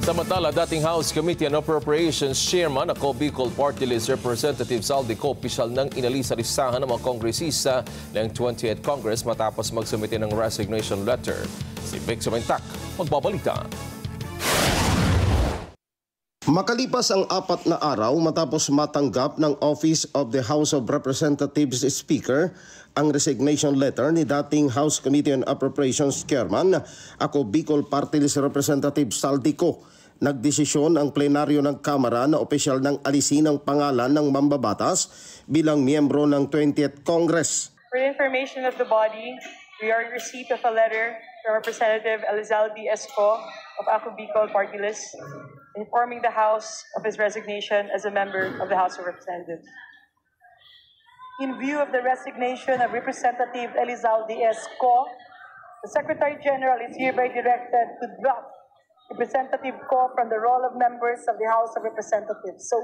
Samantala, dating House Committee on Appropriations Chairman ako Bicol Party List Representative Saldico opisyal nang inalis sa listahan ng mga kongresista ng 20th Congress matapos magsumite ng resignation letter. Si Vic Sumentak, magbabalita. Makalipas ang 4 na araw matapos matanggap ng Office of the House of Representatives Speaker ang resignation letter ni dating House Committee on Appropriations Chairman ako Bicol Party List Representative Saldico, nagdesisyon ang plenaryo ng Kamara na opisyal ng alisin ang pangalan ng mambabatas bilang miyembro ng 20th Congress. For the information of the body, we are in receipt of a letter from Representative Elizalde Esco of Ako Bicol Party List informing the House of his resignation as a member of the House of Representatives. In view of the resignation of Representative Elizalde Esco, the Secretary General is hereby directed to drop Representative Co from the roll of members of the House of Representatives. So,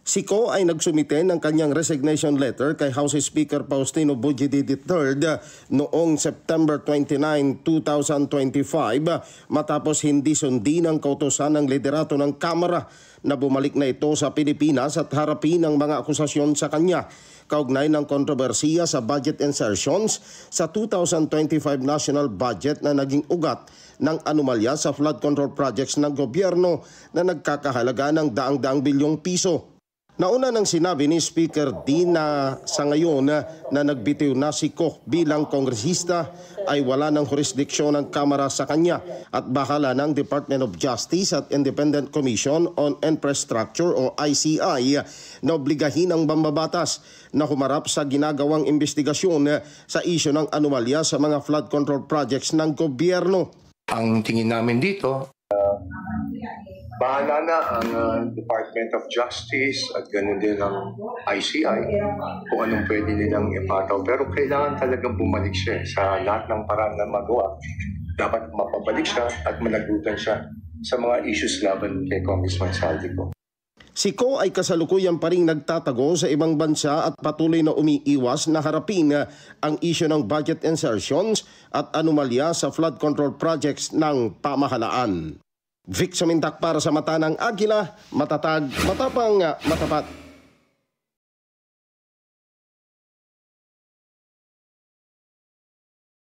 Si Co ay nagsumite ng kanyang resignation letter kay House Speaker Faustino Bujidi III noong September 29, 2025 matapos hindi sundin ang kautusan ng liderato ng Kamara na bumalik na ito sa Pilipinas at harapin ang mga akusasyon sa kanya kaugnay ng kontrobersiya sa budget insertions sa 2025 national budget na naging ugat ng anomalya sa flood control projects ng gobyerno na nagkakahalaga ng daang-daang bilyong piso. Nauna nang sinabi ni Speaker Dean na sa ngayon na nagbitiw na si Koch bilang kongresista ay wala ng jurisdiksyon ng Kamara sa kanya at bahala ng Department of Justice at Independent Commission on Infrastructure o ICI na obligahin ang mambabatas na humarap sa ginagawang investigasyon sa isyu ng anomalya sa mga flood control projects ng gobyerno. Ang tingin namin dito, bahala na ang Department of Justice at ganoon din ang ICI kung anong pwede nilang ipataw. Pero kailangan talagang bumalik siya sa lahat ng paraan na magawa. Dapat mapabalik siya at managutan siya sa mga issues laban kay Congressman Saldico. Si Co ay kasalukuyan pa rin nagtatago sa ibang bansa at patuloy na umiiwas na harapin ang isyu ng budget insertions at anomalya sa flood control projects ng pamahalaan. Vic Sumentak para sa Mata ng Agila, matatag, matapang, matapat.